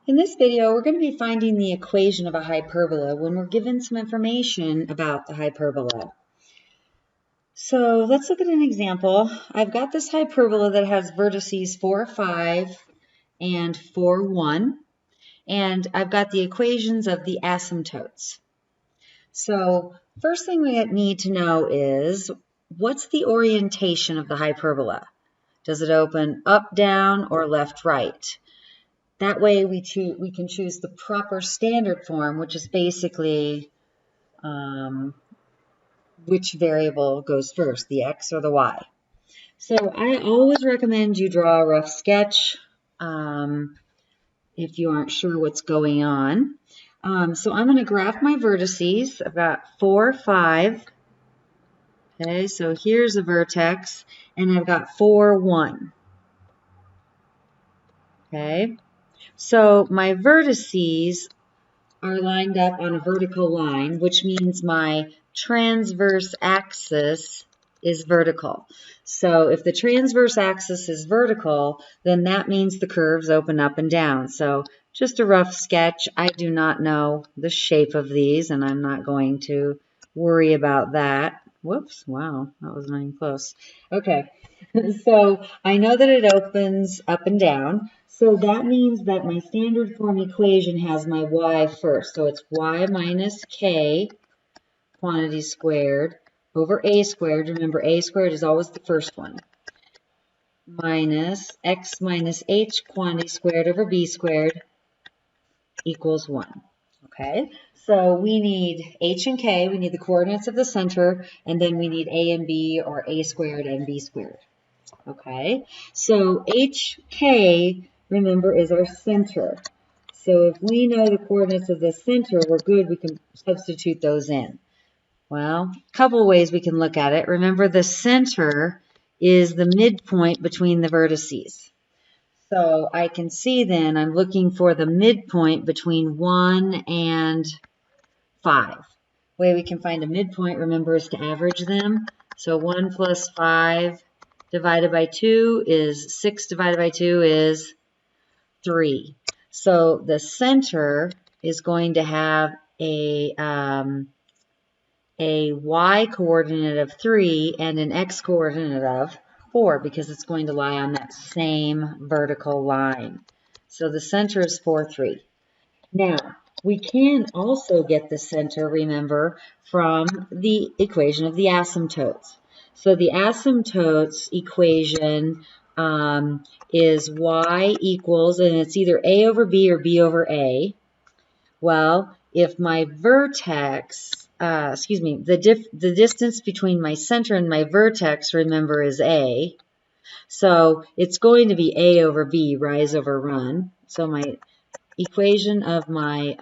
In this video, we're going to be finding the equation of a hyperbola when we're given some information about the hyperbola. So let's look at an example. I've got this hyperbola that has vertices 4, 5, and 4, 1. And I've got the equations of the asymptotes. So first thing we need to know is, what's the orientation of the hyperbola? Does it open up, down, or left, right? That way we can choose the proper standard form, which is basically which variable goes first, the x or the y. So I always recommend you draw a rough sketch if you aren't sure what's going on. So I'm going to graph my vertices. I've got 4, 5. Okay, so here's a vertex, and I've got 4, 1. Okay, so my vertices are lined up on a vertical line, which means my transverse axis is vertical. So if the transverse axis is vertical, then that means the curves open up and down. So just a rough sketch. I do not know the shape of these, and I'm not going to worry about that. Whoops, wow, that was not even close. Okay, so I know that it opens up and down. So that means that my standard form equation has my y first. So it's y minus k quantity squared over a squared. Remember, a squared is always the first one. Minus x minus h quantity squared over b squared equals 1. Okay, so we need h and k. We need the coordinates of the center, and then we need a and b, or a squared and b squared. Okay, so hk, remember, is our center. So if we know the coordinates of the center, we're good. We can substitute those in. Well, a couple of ways we can look at it. Remember, the center is the midpoint between the vertices. So I can see then I'm looking for the midpoint between 1 and 5. The way we can find a midpoint, remember, is to average them. So 1 plus 5 divided by 2 is 6 divided by 2 is 3. So the center is going to have a y coordinate of 3 and an x coordinate of 4, because it's going to lie on that same vertical line. So the center is 4, 3. Now, we can also get the center, remember, from the equation of the asymptotes. So the asymptotes equation is y equals, and it's either a over b or b over a. Well, if my vertex, the distance between my center and my vertex, remember, is a. So it's going to be a over b, rise over run. So my equation of my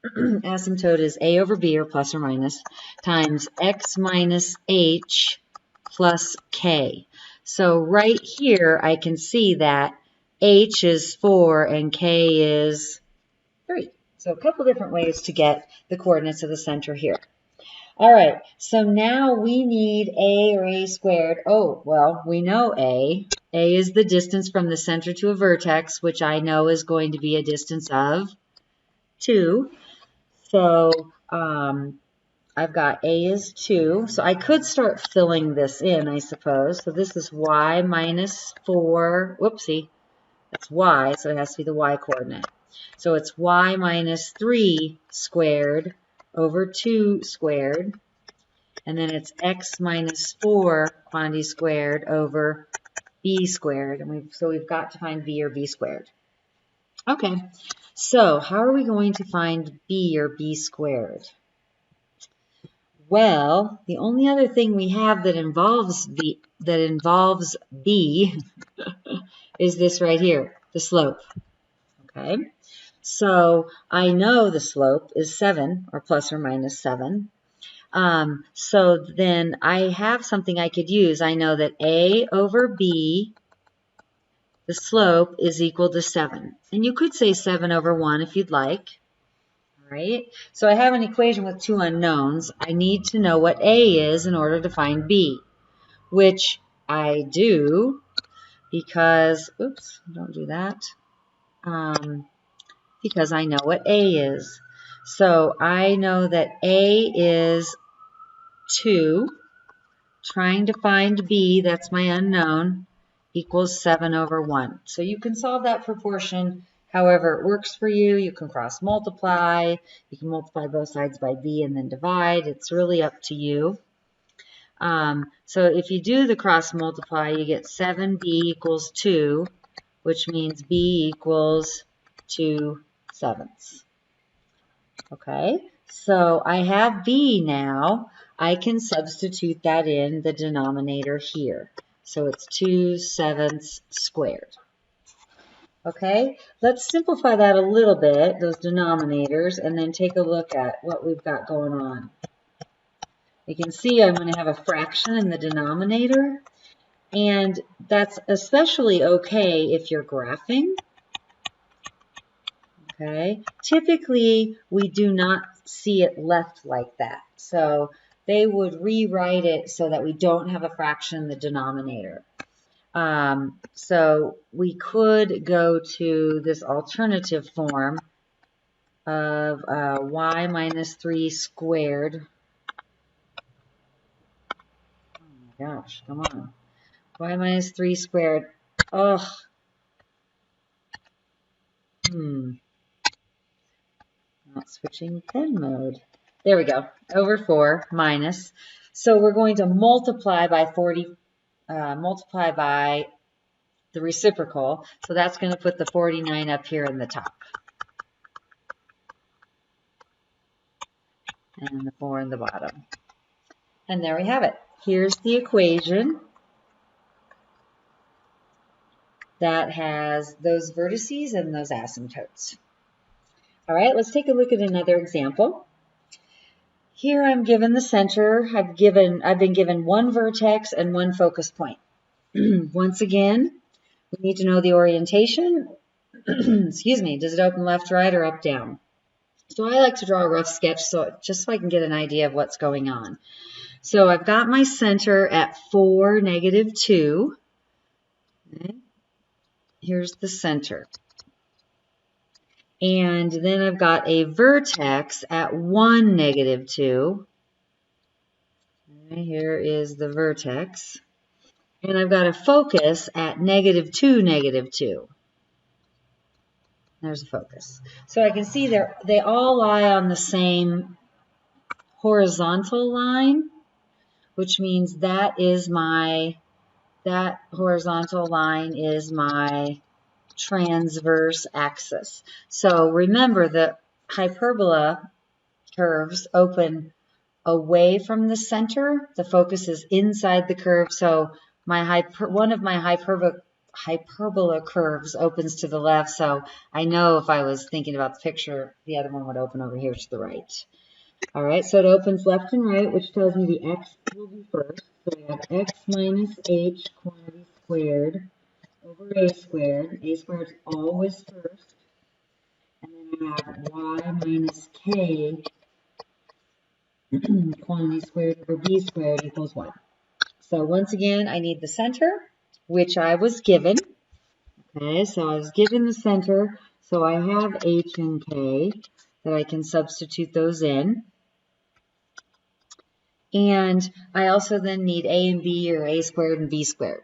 asymptote is a over b, or plus or minus, times x minus h plus k. So right here I can see that h is 4 and k is 3. So a couple different ways to get the coordinates of the center here. All right, so now we need a, or a squared. Oh, well, we know a. A is the distance from the center to a vertex, which I know is going to be a distance of 2. So I've got a is 2. So I could start filling this in, I suppose. So this is y minus 4. Whoopsie. That's y, so it has to be the y coordinate. So it's y minus 3 squared over 2 squared. And then it's x minus 4 quantity squared over b squared. And so we've got to find b or b squared. Okay, so how are we going to find b or b squared? Well, the only other thing we have that involves b is this right here, the slope. Okay, so I know the slope is 7, or plus or minus 7. So then I have something I could use. I know that a over b, the slope, is equal to 7. And you could say 7 over 1 if you'd like. All right, so I have an equation with 2 unknowns. I need to know what a is in order to find b, which I do because, oops, don't do that. because I know what A is. So I know that A is 2. Trying to find B, that's my unknown, equals 7 over 1. So you can solve that proportion however it works for you. You can cross multiply. You can multiply both sides by B and then divide. It's really up to you. So if you do the cross multiply, you get 7B equals 2, which means B equals 2/7. Okay, so I have B now. I can substitute that in the denominator here. So it's 2/7 squared. Okay, let's simplify that a little bit, those denominators, and then take a look at what we've got going on. You can see I'm going to have a fraction in the denominator, and that's especially okay if you're graphing. Okay, typically we do not see it left like that. So they would rewrite it so that we don't have a fraction in the denominator. So we could go to this alternative form of y minus 3 squared. Oh my gosh, come on. Y minus 3 squared. Ugh. Not switching pen mode. There we go. Over 4 minus. So we're going to multiply by 40. Multiply by the reciprocal. So that's going to put the 49 up here in the top. And the 4 in the bottom. And there we have it. Here's the equation that has those vertices and those asymptotes. All right, let's take a look at another example. Here I'm given the center. I've been given one vertex and one focus point. Once again, we need to know the orientation. Excuse me, does it open left, right, or up, down? So I like to draw a rough sketch just so I can get an idea of what's going on. So I've got my center at 4, -2. Okay. Here's the center. And then I've got a vertex at 1, -2. Okay, here is the vertex. And I've got a focus at -2, -2. There's a focus. So I can see they all lie on the same horizontal line, which means that horizontal line is my transverse axis. So remember, the hyperbola curves open away from the center. The focus is inside the curve. So one of my hyperbola curves opens to the left. So I know if I was thinking about the picture, the other one would open over here to the right. All right, so it opens left and right, which tells me the x will be first. So we have x minus h quantity squared over a squared. A squared is always first. And then I have y minus k quantity squared over b squared equals 1. So once again, I need the center, which I was given. Okay, so I was given the center. So I have h and k that I can substitute those in. And I also then need a and b, or a squared and b squared.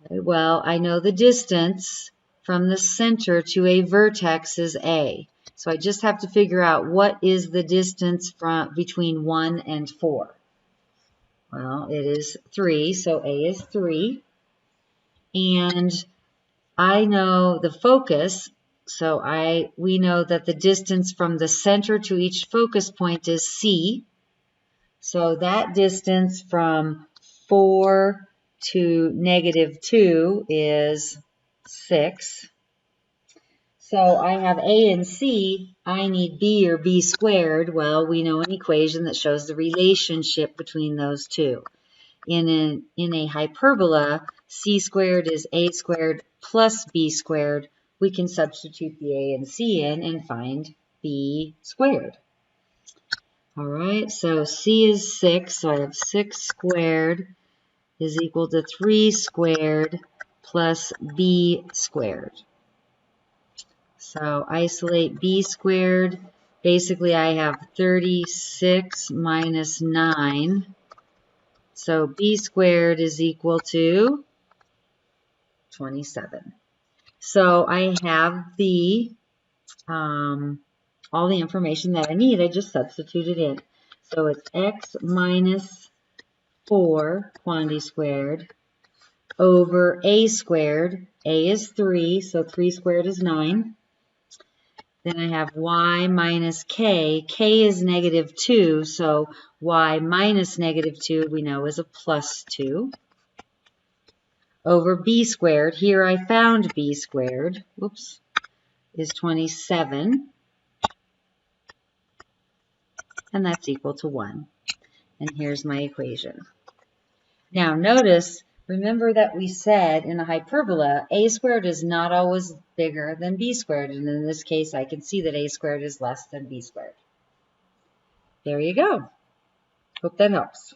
Okay, well, I know the distance from the center to a vertex is a. So I just have to figure out what is the distance between 1 and 4. Well, it is 3, so a is 3. And I know the focus, so we know that the distance from the center to each focus point is c. So that distance from 4 to -2 is 6. So I have a and c. I need b, or b squared. Well, we know an equation that shows the relationship between those two. In a hyperbola, c squared is a squared plus b squared. We can substitute the a and c in and find b squared. All right, so c is 6, so I have 6 squared is equal to 3 squared plus b squared. So isolate b squared. Basically, I have 36 minus 9. So b squared is equal to 27. So I have the all the information that I need. I just substituted in. So it's x minus 4 quantity squared over a squared. A is 3, so 3 squared is 9. Then I have y minus k. K is negative 2, so y minus negative 2 we know is a plus 2. Over b squared. Here I found b squared. Whoops. Is 27. And that's equal to 1. And here's my equation. Now notice, remember that we said in a hyperbola, a squared is not always bigger than b squared. And in this case, I can see that a squared is less than b squared. There you go. Hope that helps.